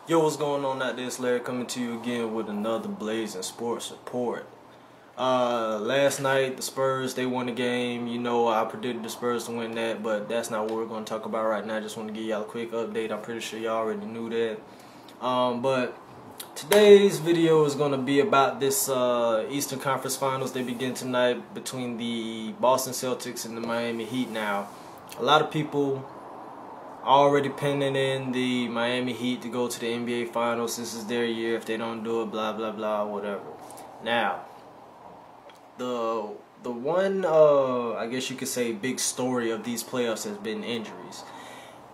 Yo, what's going on out there? It's Larry coming to you again with another Blazing Sports Report. Last night, the Spurs, they won the game. You know, I predicted the Spurs to win that, but that's not what we're going to talk about right now. I just want to give y'all a quick update. I'm pretty sure y'all already knew that. But today's video is going to be about this Eastern Conference Finals. They begin tonight between the Boston Celtics and the Miami Heat. Now, a lot of people already penning in the Miami Heat to go to the NBA Finals. This is their year. If they don't do it, blah blah blah, whatever. Now, the one I guess you could say big story of these playoffs has been injuries.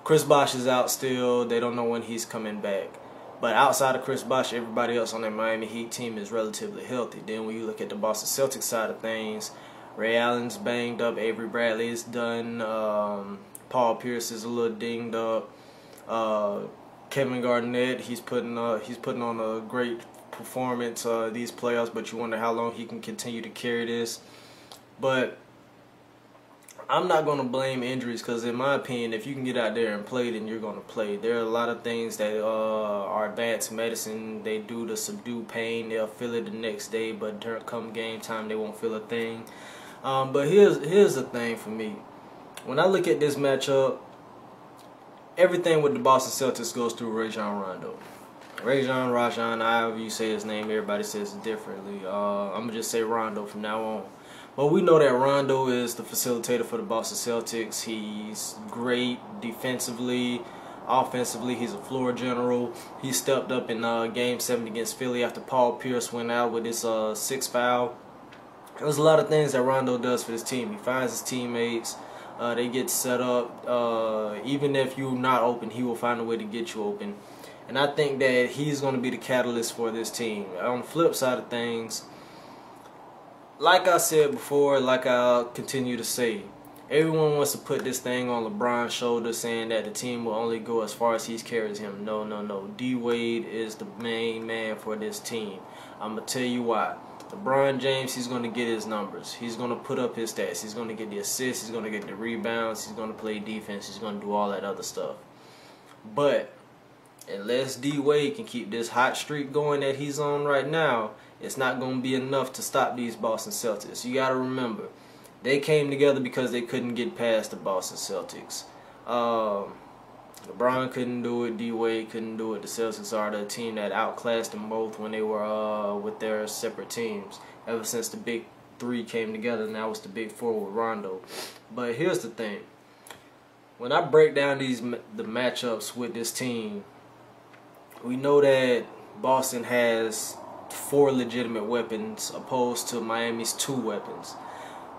Chris Bosh is out still. They don't know when he's coming back. But outside of Chris Bosh, everybody else on that Miami Heat team is relatively healthy. Then when you look at the Boston Celtics side of things, Ray Allen's banged up. Avery Bradley is done. Paul Pierce is a little dinged up. Kevin Garnett, he's putting on a great performance these playoffs, but you wonder how long he can continue to carry this. But I'm not going to blame injuries because, in my opinion, if you can get out there and play, then you're going to play. There are a lot of things that are advanced medicine they do to subdue pain. They'll feel it the next day, but come game time, they won't feel a thing. But here's the thing for me. When I look at this matchup, everything with the Boston Celtics goes through Rajon Rondo. Rajon, however you say his name, everybody says it differently. I'm going to just say Rondo from now on. But we know that Rondo is the facilitator for the Boston Celtics. He's great defensively. Offensively, he's a floor general. He stepped up in Game 7 against Philly after Paul Pierce went out with his sixth foul. There's a lot of things that Rondo does for this team. He finds his teammates. They get set up. Even if you're not open, he will find a way to get you open. And I think that he's going to be the catalyst for this team. On the flip side of things, like I said before, like I'll continue to say, everyone wants to put this thing on LeBron's shoulders, saying that the team will only go as far as he carries him. No. D-Wade is the main man for this team. I'm going to tell you why. LeBron James, he's going to get his numbers. He's going to put up his stats. He's going to get the assists. He's going to get the rebounds. He's going to play defense. He's going to do all that other stuff. But unless D-Wade can keep this hot streak going that he's on right now, it's not going to be enough to stop these Boston Celtics. You got to remember, they came together because they couldn't get past the Boston Celtics. LeBron couldn't do it. D-Wade couldn't do it. The Celtics are the team that outclassed them both when they were with their separate teams. Ever since the Big Three came together, and that was the Big Four with Rondo. But here's the thing. When I break down the matchups with this team, we know that Boston has 4 legitimate weapons opposed to Miami's 2 weapons.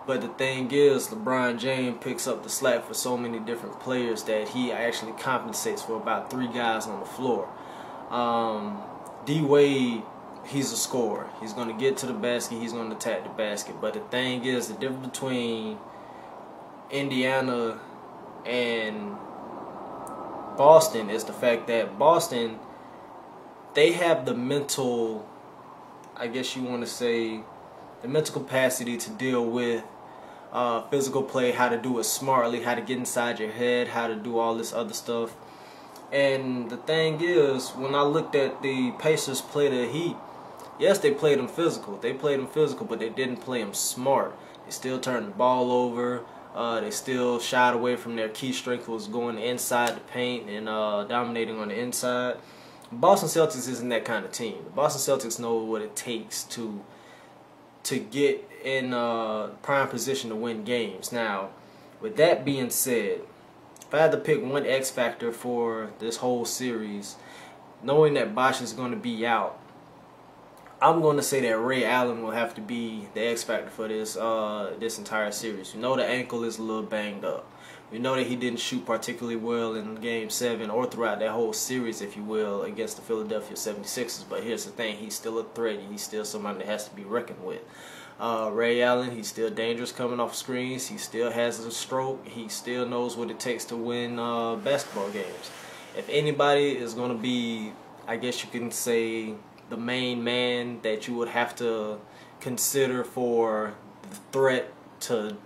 But the thing is, LeBron James picks up the slack for so many different players that he actually compensates for about 3 guys on the floor. D-Wade, he's a scorer. He's going to get to the basket. He's going to attack the basket. But the thing is, the difference between Indiana and Boston is the fact that Boston, they have the mental, I guess you want to say, the mental capacity to deal with physical play, how to do it smartly, how to get inside your head, how to do all this other stuff. And the thing is, when I looked at the Pacers play the Heat, yes, they played them physical. They played them physical, but they didn't play them smart. They still turned the ball over. They still shied away from their key strength, was going inside the paint and dominating on the inside. Boston Celtics isn't that kind of team. The Boston Celtics know what it takes to get in prime position to win games. Now, with that being said, if I had to pick one X factor for this whole series, knowing that Bosh is going to be out, I'm going to say that Ray Allen will have to be the X factor for this this entire series. We know the ankle is a little banged up. We know that he didn't shoot particularly well in Game 7 or throughout that whole series, if you will, against the Philadelphia 76ers. But here's the thing, he's still a threat. He's still somebody that has to be reckoned with. Ray Allen, he's still dangerous coming off screens. He still has a stroke. He still knows what it takes to win basketball games. If anybody is going to be, I guess you can say, the main man that you would have to consider for the threat to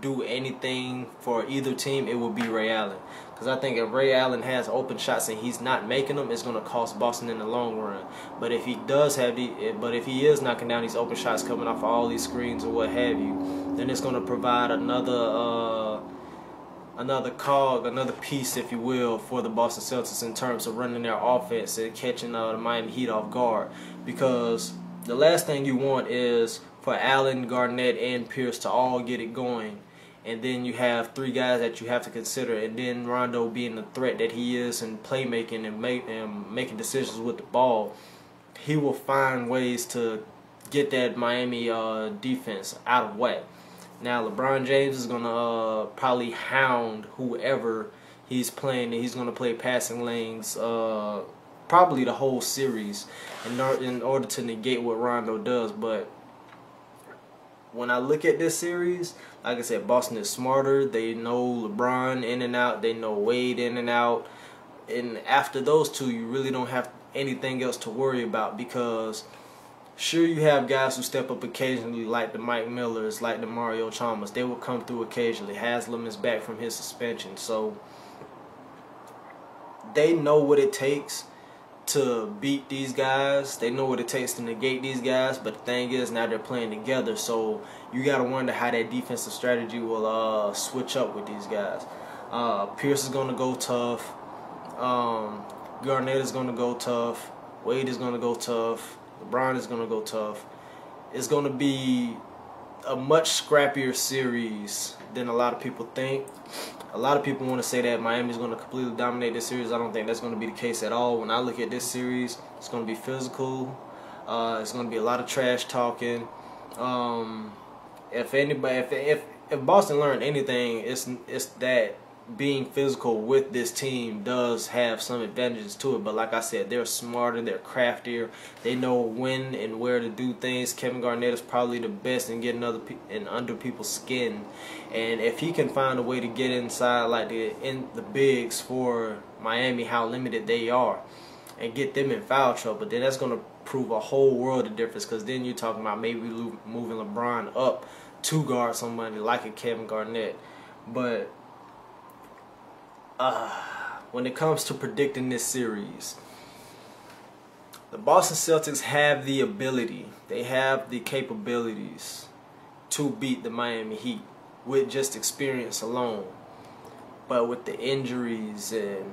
do anything for either team, it would be Ray Allen. because I think if Ray Allen has open shots and he's not making them, it's going to cost Boston in the long run. But if he does have if he is knocking down these open shots coming off of all these screens or what have you, then it's going to provide another cog, another piece, if you will, for the Boston Celtics in terms of running their offense and catching the Miami Heat off guard. Because the last thing you want is for Allen, Garnett, and Pierce to all get it going, and then you have three guys that you have to consider, and then Rondo being the threat that he is in playmaking and making decisions with the ball, he will find ways to get that Miami defense out of whack. Now LeBron James is going to probably hound whoever he's playing, and he's going to play passing lanes probably the whole series in order to negate what Rondo does. But when I look at this series, like I said, Boston is smarter. They know LeBron in and out. They know Wade in and out. And after those two, you really don't have anything else to worry about, because sure, you have guys who step up occasionally, like the Mike Millers, like the Mario Chalmers. They will come through occasionally. Haslam is back from his suspension, so they know what it takes to beat these guys. They know what it takes to negate these guys, but the thing is, now they're playing together, so you got to wonder how that defensive strategy will switch up with these guys. Pierce is going to go tough. Garnett is going to go tough. Wade is going to go tough. LeBron is going to go tough. It's going to be a much scrappier series than a lot of people think. A lot of people want to say that Miami is going to completely dominate this series. I don't think that's going to be the case at all. When I look at this series, it's going to be physical. It's going to be a lot of trash talking. If Boston learned anything, it's that being physical with this team does have some advantages to it. But like I said, they're smarter, they're craftier, they know when and where to do things. Kevin Garnett is probably the best in getting under people's skin, and if he can find a way to get inside like the bigs for Miami, how limited they are, and get them in foul trouble, then that's going to prove a whole world of difference, because then you're talking about maybe moving LeBron up to guard somebody like a Kevin Garnett. But when it comes to predicting this series, the Boston Celtics have the ability, they have the capabilities to beat the Miami Heat with just experience alone. But with the injuries and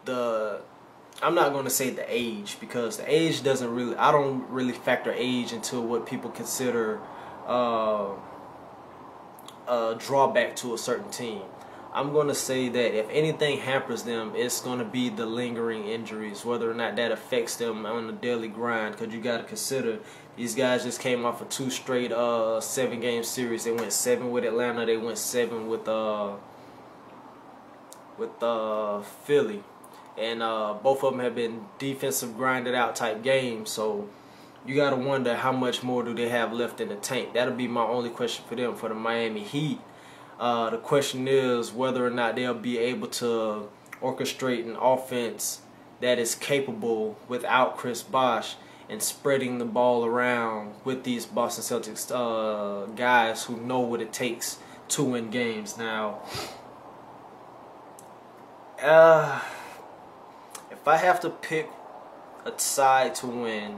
I'm not going to say the age, because the age doesn't really, I don't really factor age into what people consider a drawback to a certain team. I'm going to say that if anything hampers them, it's going to be the lingering injuries, whether or not that affects them on the daily grind. Because you got to consider, these guys just came off of 2 straight 7-game series. They went 7 with Atlanta. They went 7 with Philly, and both of them have been defensive grinded out type games. So you got to wonder how much more do they have left in the tank. That'll be my only question for them, for the Miami Heat. The question is whether or not they'll be able to orchestrate an offense that is capable without Chris Bosh and spreading the ball around with these Boston Celtics guys who know what it takes to win games. Now, if I have to pick a side to win,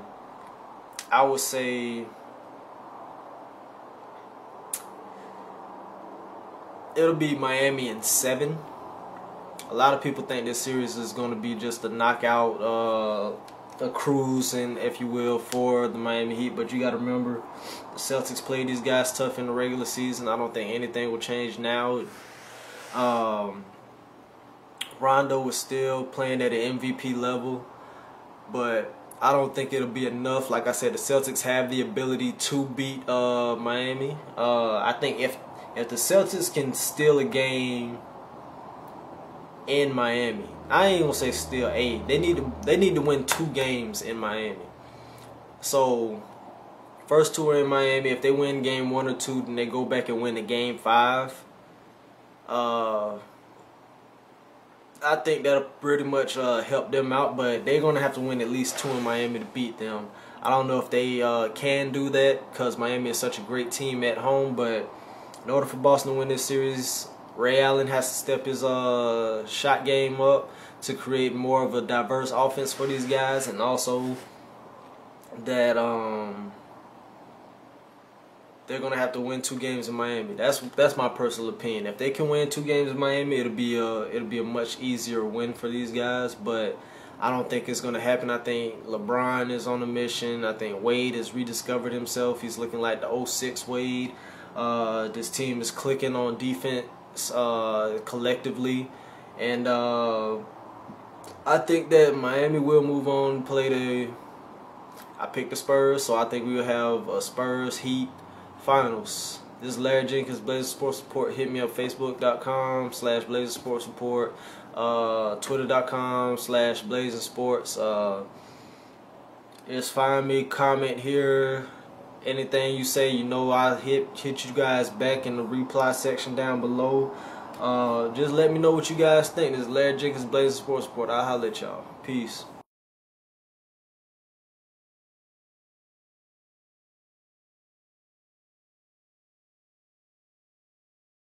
I would say it'll be Miami in 7. A lot of people think this series is going to be just a knockout, a cruise, and if you will, for the Miami Heat. But you got to remember, the Celtics played these guys tough in the regular season. I don't think anything will change now. Rondo is still playing at an MVP level, but I don't think it'll be enough. Like I said, the Celtics have the ability to beat Miami. I think if the Celtics can steal a game in Miami, I ain't gonna say steal a. They need to win 2 games in Miami. So first 2 are in Miami. If they win game 1 or 2, then they go back and win the game 5. I think that'll pretty much help them out. But they're gonna have to win at least 2 in Miami to beat them. I don't know if they can do that, because Miami is such a great team at home. But in order for Boston to win this series, Ray Allen has to step his shot game up to create more of a diverse offense for these guys, and also that they're gonna have to win 2 games in Miami. That's my personal opinion. If they can win 2 games in Miami, it'll be a much easier win for these guys. But I don't think it's gonna happen. I think LeBron is on a mission. I think Wade has rediscovered himself. He's looking like the 06 Wade. This team is clicking on defense collectively, and I think that Miami will move on and play I picked the Spurs, so I think we will have a Spurs Heat finals. This is Larry Jenkins, Blazer Sports Report. Hit me up, facebook.com/Blazer Sports Report, twitter.com/Blazer Sports. Just find me, comment here. Anything you say, you know, I hit you guys back in the reply section down below. Just let me know what you guys think. This is Larry Jenkins, Blazer Sports Report. I'll holler at y'all. Peace.